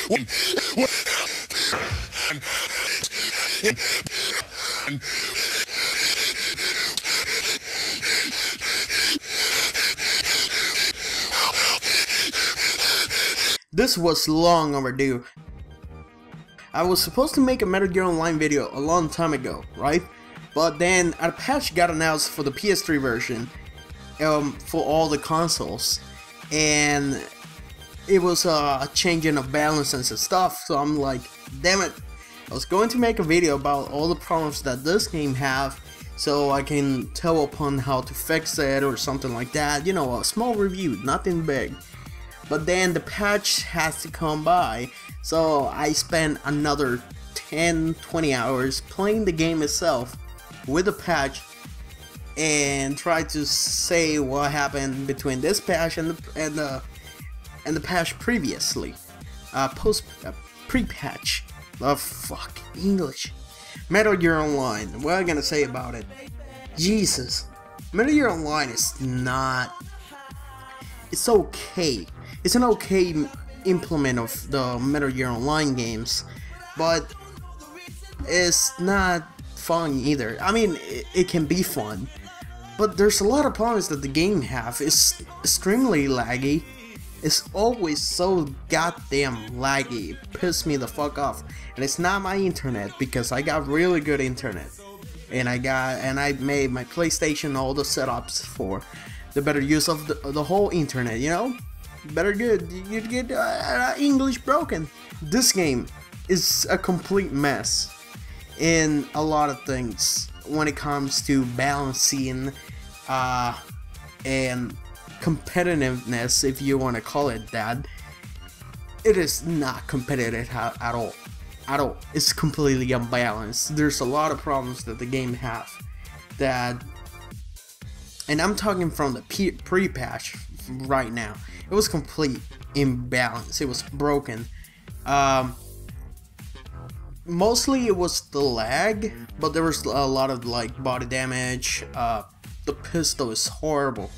This was long overdue. I was supposed to make a Metal Gear Online video a long time ago, right? But then a patch got announced for the PS3 version, for all the consoles, and it was a changing of balances and stuff. So I'm like, damn it! I was going to make a video about all the problems that this game have, so I can tell upon how to fix it or something like that. You know, a small review, nothing big. But then the patch has to come by, so I spent another 10-20 hours playing the game itself with the patch and try to say what happened between this patch and the patch previously, pre-patch. Oh fuck, English. Metal Gear Online. What am I gonna say about it? Jesus, Metal Gear Online is not. It's okay. It's an okay implement of the Metal Gear Online games, but it's not fun either. I mean, it can be fun, but there's a lot of problems that the game have. It's extremely laggy. It's always so goddamn laggy. It pisses me the fuck off. And it's not my internet, because I got really good internet, and I made my PlayStation all the setups for the better use of the whole internet. You know, better good. You get English broken. This game is a complete mess in a lot of things when it comes to balancing and competitiveness, if you want to call it that. It is not competitive at all. It's completely unbalanced. There's a lot of problems that the game have that, and I'm talking from the pre-patch right now. It was complete imbalance. It was broken. Mostly it was the lag, but there was a lot of like body damage. The pistol is horrible.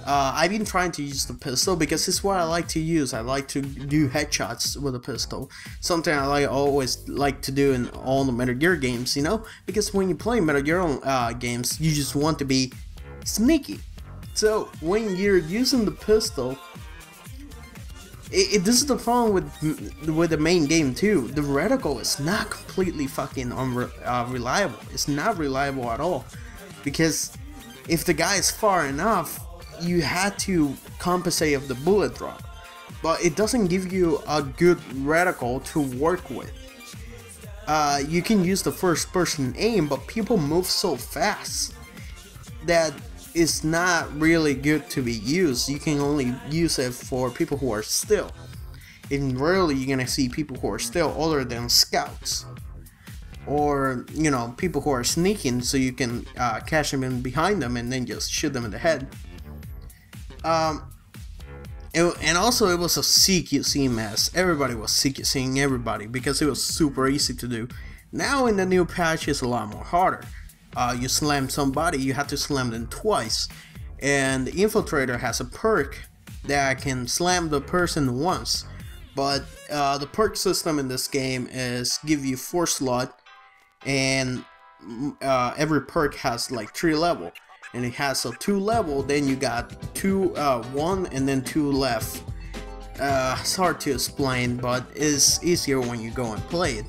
I've been trying to use the pistol because it's what I like to use. I like to do headshots with a pistol. Something I always like to do in all the Metal Gear games, you know? Because when you play Metal Gear games, you just want to be sneaky. So when you're using the pistol, this is the problem with the main game too. The reticle is not completely fucking reliable. It's not reliable at all, because if the guy is far enough, you had to compensate of the bullet drop, but it doesn't give you a good reticle to work with. You can use the first person aim, but people move so fast that it's not really good to be used. You can only use it for people who are still, and rarely you're gonna see people who are still other than scouts, or you know, people who are sneaking, so you can catch them in behind them and then just shoot them in the head. And also it was a CQC mess. Everybody was CQCing everybody because it was super easy to do. Now in the new patch it's a lot more harder. You slam somebody, you have to slam them twice, and the Infiltrator has a perk that can slam the person once, but the perk system in this game is give you 4 slot, and every perk has like 3 level, and it has a 2 level, then you got 1 and then 2 left. It's hard to explain, but it's easier when you go and play it.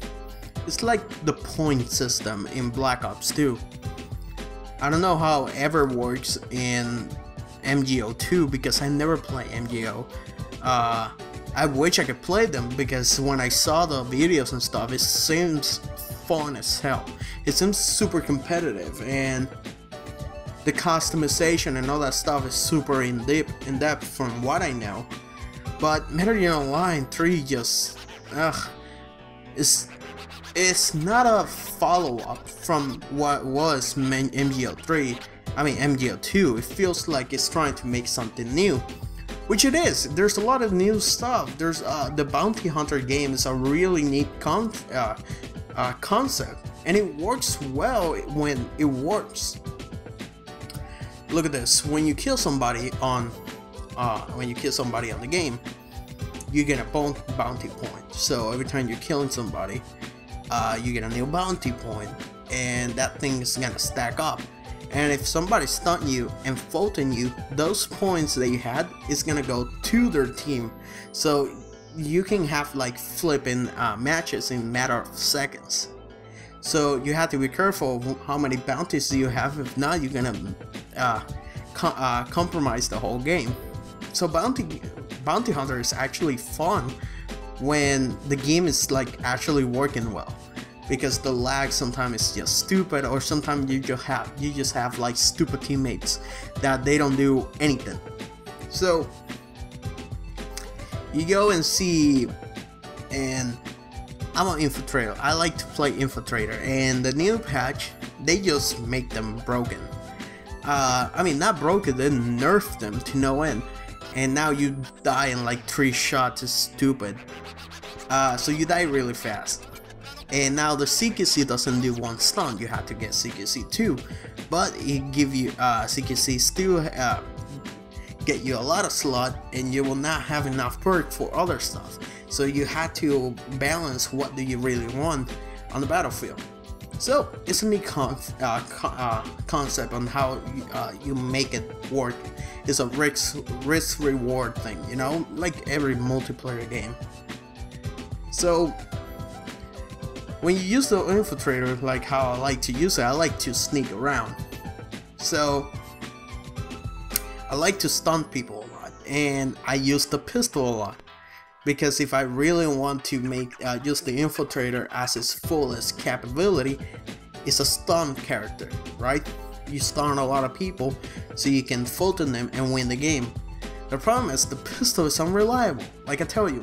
It's like the point system in Black Ops 2. I don't know how it ever works in MGO 2 because I never play MGO. I wish I could play them, because when I saw the videos and stuff, it seems fun as hell. It seems super competitive, and the customization and all that stuff is super in depth from what I know. But Metal Gear Online 3 just, it's not a follow-up from what was MGO 3. I mean MGO 2. It feels like it's trying to make something new, which it is. There's a lot of new stuff. There's the Bounty Hunter game is a really neat concept, and it works well when it works. Look at this. When you kill somebody on the game, you get a bounty point. So every time you're killing somebody, you get a new bounty point, and that thing is gonna stack up. And if somebody stunned you and faulting you, those points that you had is gonna go to their team. So you can have like flipping matches in a matter of seconds. So you have to be careful of how many bounties you have. If not, you're gonna compromise the whole game. So bounty hunter is actually fun when the game is like actually working well, because the lag sometimes is just stupid, or sometimes you just have like stupid teammates that they don't do anything. So you go and see, and I'm an infiltrator. I like to play infiltrator, and the new patch, they just make them broken. I mean, not broken, they nerfed them to no end, and now you die in like 3 shots. Is stupid. So you die really fast. And now the CQC doesn't do 1 stun, you have to get CQC 2, but it give you CQC still get you a lot of slot, and you will not have enough perk for other stuff. So you have to balance what do you really want on the battlefield. So it's a neat concept on how you make it work. It's a risk reward thing, you know, like every multiplayer game. So when you use the infiltrator, like how I like to use it, I like to sneak around. So I like to stun people a lot, and I use the pistol a lot, because if I really want to make use the infiltrator as its fullest capability, it's a stun character, right? You stun a lot of people so you can fulton them and win the game. The problem is the pistol is unreliable. Like I tell you,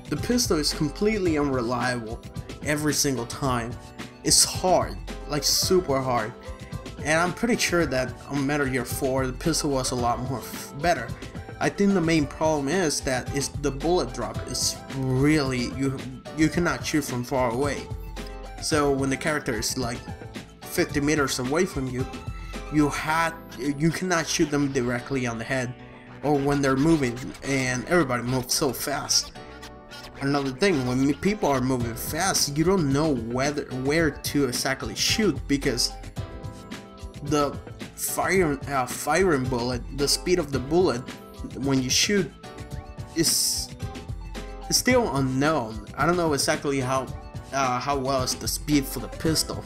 the pistol is completely unreliable every single time. It's hard, like super hard. And I'm pretty sure that on Metal Gear 4 the pistol was a lot more better. I think the main problem is that the bullet drop is really, you cannot shoot from far away. So when the character is like 50 meters away from you, you cannot shoot them directly on the head, or when they're moving, and everybody moves so fast. Another thing, when people are moving fast, you don't know where to exactly shoot, because the firing bullet, the speed of the bullet when you shoot is still unknown. I don't know exactly how well is the speed for the pistol.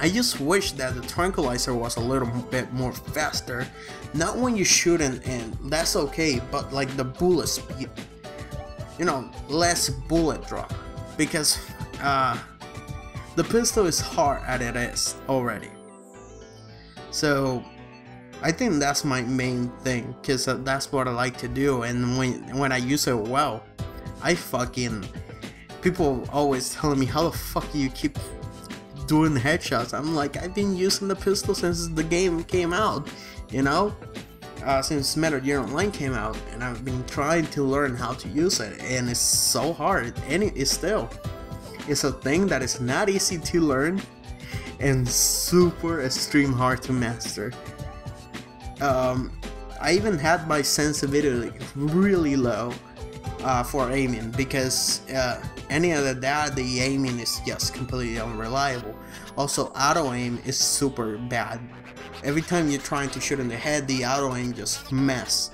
I just wish that the tranquilizer was a little bit more faster. Not when you shoot, and that's okay, but like the bullet speed, you know, less bullet drop, because the pistol is hard as it is already. So I think that's my main thing, because that's what I like to do. And when I use it well, people always telling me, how the fuck do you keep doing headshots? I'm like, I've been using the pistol since the game came out, you know, since Metal Gear Online came out, and I've been trying to learn how to use it, and it's so hard, and it's a thing that is not easy to learn and super extreme hard to master. I even had my sensitivity really low for aiming, because any other that the aiming is just completely unreliable. Also, auto aim is super bad. Every time you're trying to shoot in the head, the auto aim just mess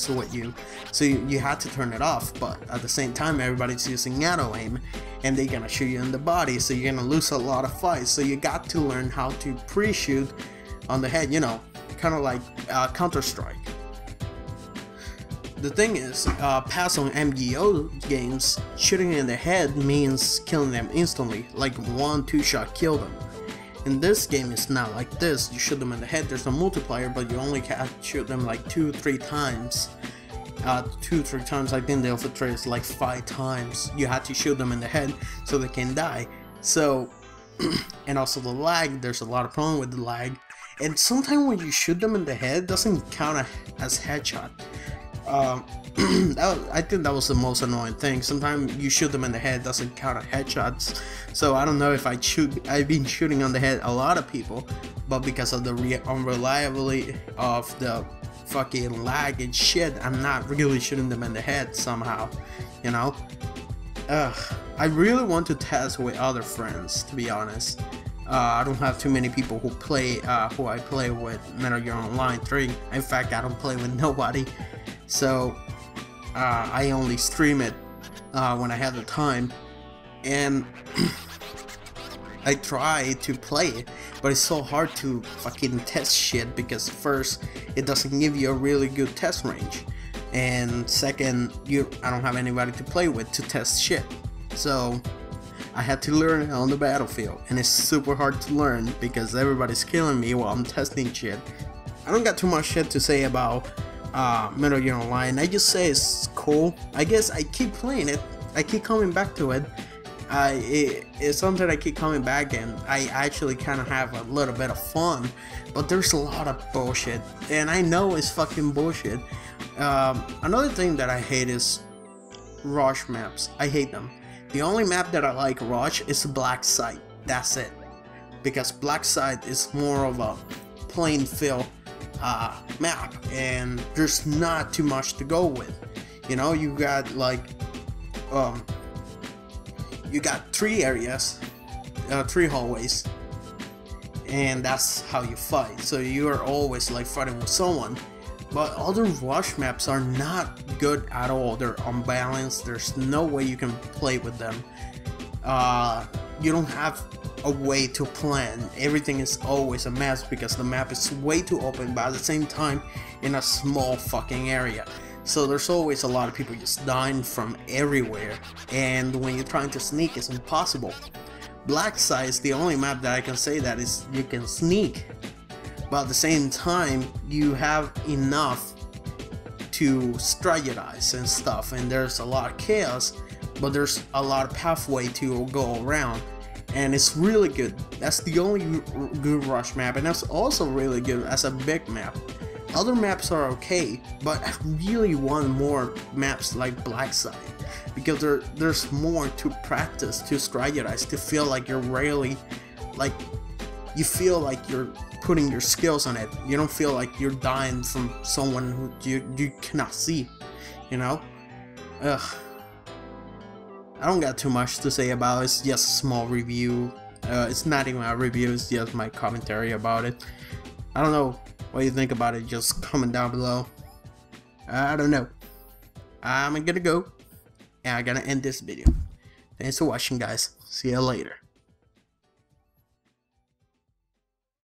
with you. So you have to turn it off, but at the same time everybody's using auto aim, and they're gonna shoot you in the body, so you're gonna lose a lot of fights. So you got to learn how to pre-shoot on the head, you know, kind of like Counter-Strike. The thing is, past on MGO games, shooting in the head means killing them instantly, like 1-2 shot kill them. In this game, it's not like this. You shoot them in the head, there's a multiplier, but you only can shoot them like 2-3 times. 2-3 times. I think the infiltrator is like 5 times. You have to shoot them in the head so they can die. So, and also the lag, there's a lot of problem with the lag. And sometimes when you shoot them in the head, it doesn't count as headshot. I think that was the most annoying thing. Sometimes you shoot them in the head, doesn't count as headshots. So I don't know if I've been shooting on the head a lot of people, but because of the unreliability of the fucking lag and shit, I'm not really shooting them in the head somehow, you know? I really want to test with other friends, to be honest. I don't have too many people who I play with Metal Gear Online 3. In fact, I don't play with nobody. So, I only stream it when I have the time. And I try to play it, but it's so hard to fucking test shit because first, it doesn't give you a really good test range. And second, I don't have anybody to play with to test shit. So I had to learn it on the battlefield, and it's super hard to learn because everybody's killing me while I'm testing shit. I don't got too much shit to say about Metal Gear Online. I just say it's cool. I guess I keep playing it. I keep coming back to it. It's something I keep coming back, and I actually kind of have a little bit of fun, but there's a lot of bullshit, and I know it's fucking bullshit. Another thing that I hate is rush maps. I hate them. The only map that I like rush is Black Site. That's it, because Black Site is more of a plain fill map, and there's not too much to go with. You know, you got like you got 3 areas, 3 hallways, and that's how you fight. So you are always like fighting with someone. But other rush maps are not good at all. They're unbalanced. There's no way you can play with them. You don't have a way to plan. Everything is always a mess because the map is way too open, but at the same time in a small fucking area. So there's always a lot of people just dying from everywhere, and when you're trying to sneak, it's impossible. Black Site is the only map that I can say that is you can sneak, but at the same time you have enough to strategize and stuff, and there's a lot of chaos, but there's a lot of pathway to go around, and it's really good. That's the only good rush map, and that's also really good as a big map. Other maps are okay, but I really want more maps like Black Site, because there's more to practice, to strategize, to feel like you're really, like, you feel like you're putting your skills on it. You don't feel like you're dying from someone who you cannot see, you know? I don't got too much to say about it. It's just a small review. It's not even a review, it's just my commentary about it. I don't know what you think about it, just comment down below. I don't know. I'm gonna go, and I'm gonna end this video. Thanks for watching, guys. See you later.